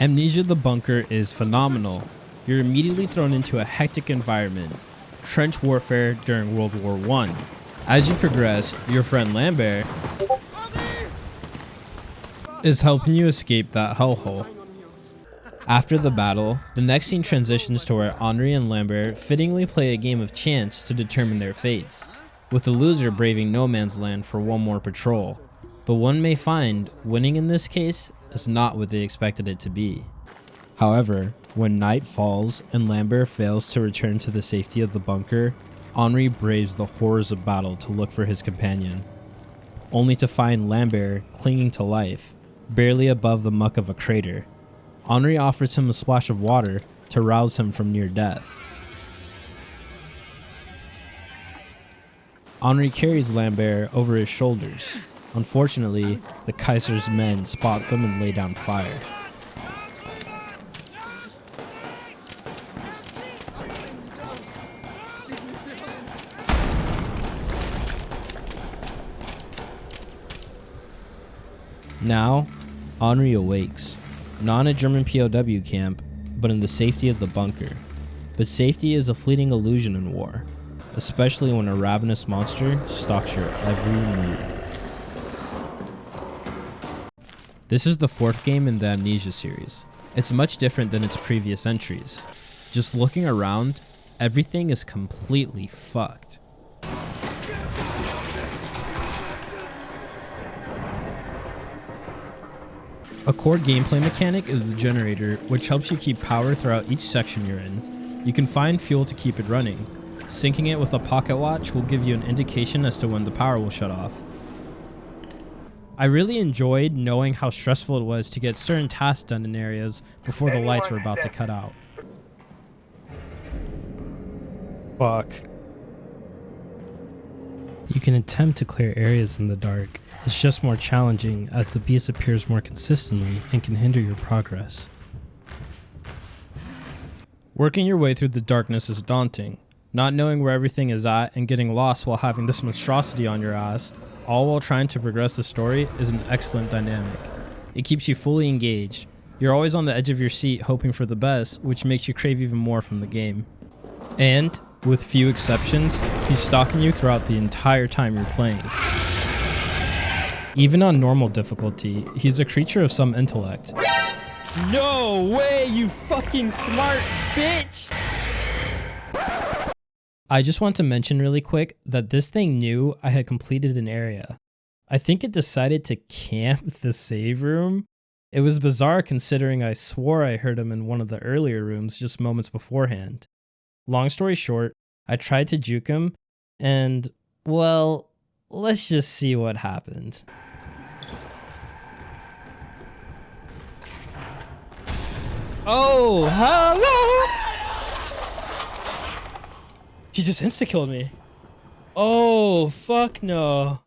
Amnesia the bunker is phenomenal. You're immediately thrown into a hectic environment, trench warfare during World War I. As you progress, your friend Lambert is helping you escape that hellhole. After the battle, the next scene transitions to where Henri and Lambert fittingly play a game of chance to determine their fates, with the loser braving no man's land for one more patrol. But one may find winning in this case is not what they expected it to be. However, when night falls and Lambert fails to return to the safety of the bunker, Henri braves the horrors of battle to look for his companion, only to find Lambert clinging to life, barely above the muck of a crater. Henri offers him a splash of water to rouse him from near death. Henri carries Lambert over his shoulders. Unfortunately, the Kaiser's men spot them and lay down fire. Now, Henri awakes, not in a German POW camp, but in the safety of the bunker. But safety is a fleeting illusion in war, especially when a ravenous monster stalks your every move. This is the fourth game in the Amnesia series. It's much different than its previous entries. Just looking around, everything is completely fucked. A core gameplay mechanic is the generator, which helps you keep power throughout each section you're in. You can find fuel to keep it running. Syncing it with a pocket watch will give you an indication as to when the power will shut off. I really enjoyed knowing how stressful it was to get certain tasks done in areas before the lights were about to cut out. Fuck. You can attempt to clear areas in the dark. It's just more challenging as the beast appears more consistently and can hinder your progress. Working your way through the darkness is daunting. Not knowing where everything is at and getting lost while having this monstrosity on your ass, all while trying to progress the story, is an excellent dynamic. It keeps you fully engaged. You're always on the edge of your seat hoping for the best, which makes you crave even more from the game. And, with few exceptions, he's stalking you throughout the entire time you're playing. Even on normal difficulty, he's a creature of some intellect. No way, you fucking smart bitch! I just want to mention really quick that this thing knew I had completed an area. I think it decided to camp the save room. It was bizarre considering I swore I heard him in one of the earlier rooms just moments beforehand. Long story short, I tried to juke him, and, well, let's just see what happened. Oh, hello! He just insta-killed me. Oh, fuck no.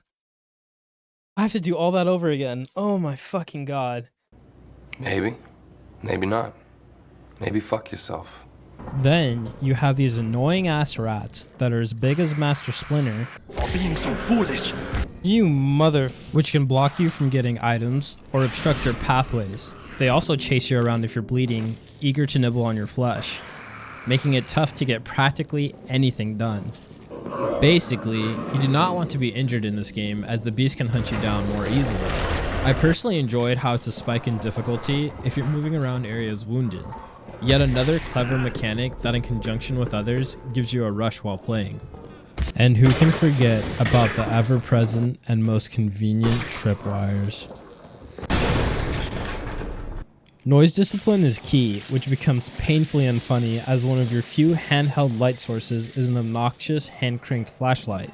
I have to do all that over again. Oh my fucking god. Maybe. Maybe not. Maybe fuck yourself. Then, you have these annoying ass rats that are as big as Master Splinter. For being so foolish. You mother... which can block you from getting items or obstruct your pathways. They also chase you around if you're bleeding, eager to nibble on your flesh, making it tough to get practically anything done. Basically, you do not want to be injured in this game as the beast can hunt you down more easily. I personally enjoyed how it's a spike in difficulty if you're moving around areas wounded. Yet another clever mechanic that in conjunction with others gives you a rush while playing. And who can forget about the ever-present and most convenient tripwires? Noise discipline is key, which becomes painfully unfunny as one of your few handheld light sources is an obnoxious hand-cranked flashlight.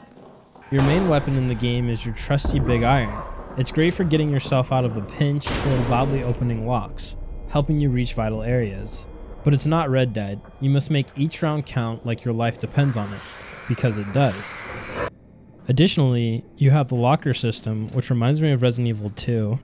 Your main weapon in the game is your trusty big iron. It's great for getting yourself out of a pinch or loudly opening locks, helping you reach vital areas. But it's not Red Dead. You must make each round count like your life depends on it, because it does. Additionally, you have the locker system, which reminds me of Resident Evil 2.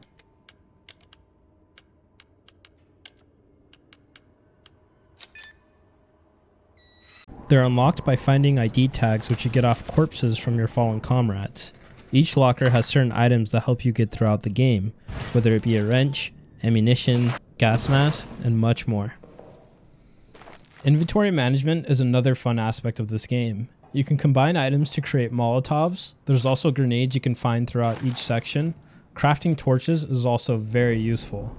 They're unlocked by finding ID tags which you get off corpses from your fallen comrades. Each locker has certain items that help you get throughout the game, whether it be a wrench, ammunition, gas mask, and much more. Inventory management is another fun aspect of this game. You can combine items to create Molotovs. There's also grenades you can find throughout each section. Crafting torches is also very useful.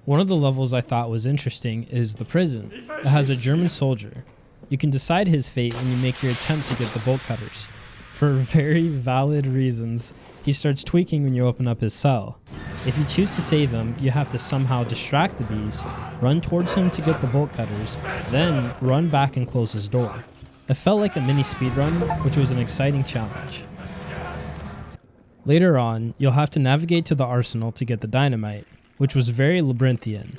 One of the levels I thought was interesting is the prison. It has a German soldier. You can decide his fate when you make your attempt to get the bolt cutters. For very valid reasons, he starts tweaking when you open up his cell. If you choose to save him, you have to somehow distract the beast, run towards him to get the bolt cutters, then run back and close his door. It felt like a mini speedrun, which was an exciting challenge. Later on, you'll have to navigate to the arsenal to get the dynamite, which was very labyrinthian.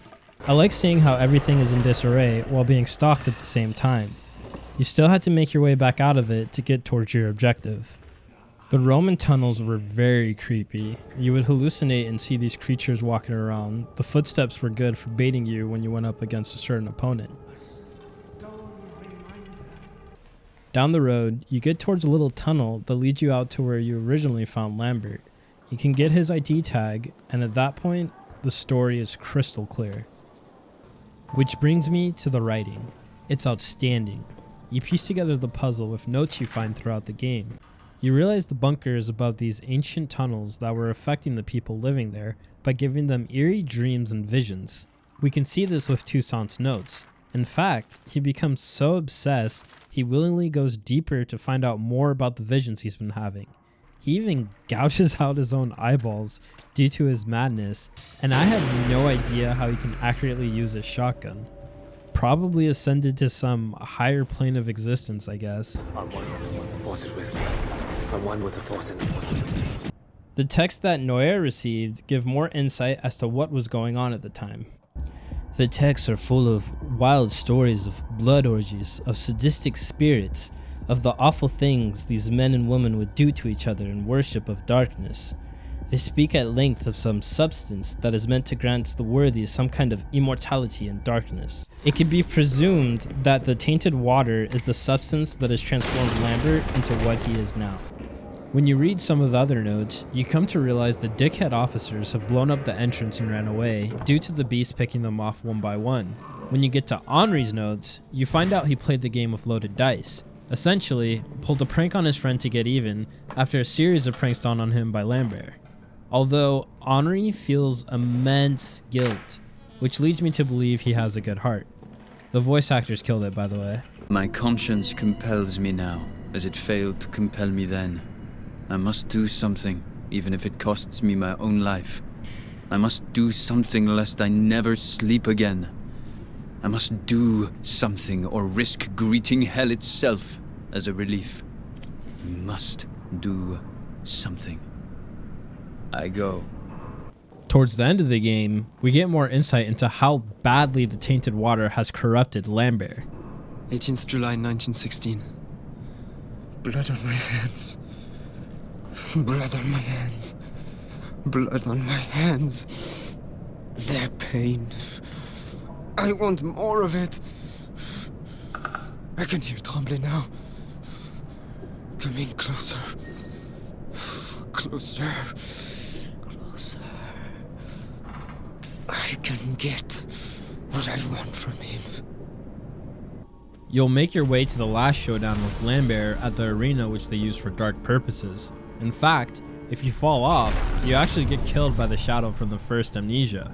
I like seeing how everything is in disarray while being stalked at the same time. You still had to make your way back out of it to get towards your objective. The Roman tunnels were very creepy. You would hallucinate and see these creatures walking around. The footsteps were good for baiting you when you went up against a certain opponent. Down the road, you get towards a little tunnel that leads you out to where you originally found Lambert. You can get his ID tag, and at that point, the story is crystal clear. Which brings me to the writing. It's outstanding. You piece together the puzzle with notes you find throughout the game. You realize the bunker is above these ancient tunnels that were affecting the people living there by giving them eerie dreams and visions. We can see this with Toussaint's notes. In fact, he becomes so obsessed, he willingly goes deeper to find out more about the visions he's been having. He even gouges out his own eyeballs due to his madness, and I have no idea how he can accurately use a shotgun. Probably ascended to some higher plane of existence, I guess. I'm one with the Force. The Force is with me. I'm one with the Force, and the Force is with me. The text that Noé received give more insight as to what was going on at the time. The texts are full of wild stories of blood orgies, of sadistic spirits, of the awful things these men and women would do to each other in worship of darkness. They speak at length of some substance that is meant to grant the worthy some kind of immortality in darkness. It can be presumed that the tainted water is the substance that has transformed Lambert into what he is now. When you read some of the other notes, you come to realize the dickhead officers have blown up the entrance and ran away due to the beast picking them off one by one. When you get to Henri's notes, you find out he played the game with loaded dice. Essentially, pulled a prank on his friend to get even after a series of pranks done on him by Lambert. Although Henri feels immense guilt, which leads me to believe he has a good heart. The voice actors killed it, by the way. My conscience compels me now, as it failed to compel me then. I must do something, even if it costs me my own life. I must do something lest I never sleep again. I must do something or risk greeting hell itself as a relief. I must do something. I go. Towards the end of the game, we get more insight into how badly the tainted water has corrupted Lambert. 18th July 1916. Blood on my hands. Blood on my hands. Blood on my hands. Their pain. I want more of it. I can hear Tremblay now. Coming closer. Closer. Closer. I can get what I want from him. You'll make your way to the last showdown with Lambert at the arena which they use for dark purposes. In fact, if you fall off, you actually get killed by the shadow from the first Amnesia.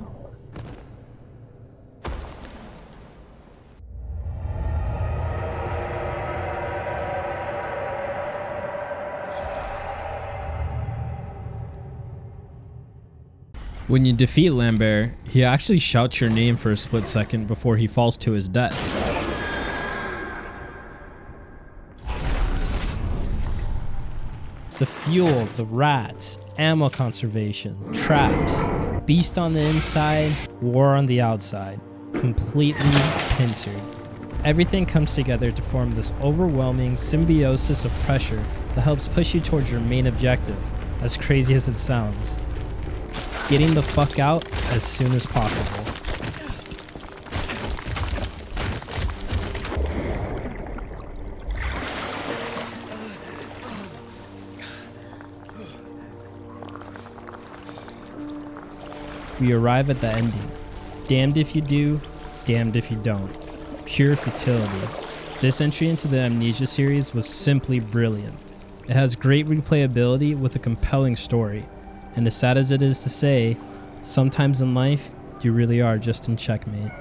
When you defeat Lambert, he actually shouts your name for a split second before he falls to his death. The fuel, the rats, ammo conservation, traps, beast on the inside, war on the outside, completely pincered. Everything comes together to form this overwhelming symbiosis of pressure that helps push you towards your main objective, as crazy as it sounds. Getting the fuck out as soon as possible. We arrive at the ending. Damned if you do, damned if you don't. Pure futility. This entry into the Amnesia series was simply brilliant. It has great replayability with a compelling story, and as sad as it is to say, sometimes in life, you really are just in checkmate.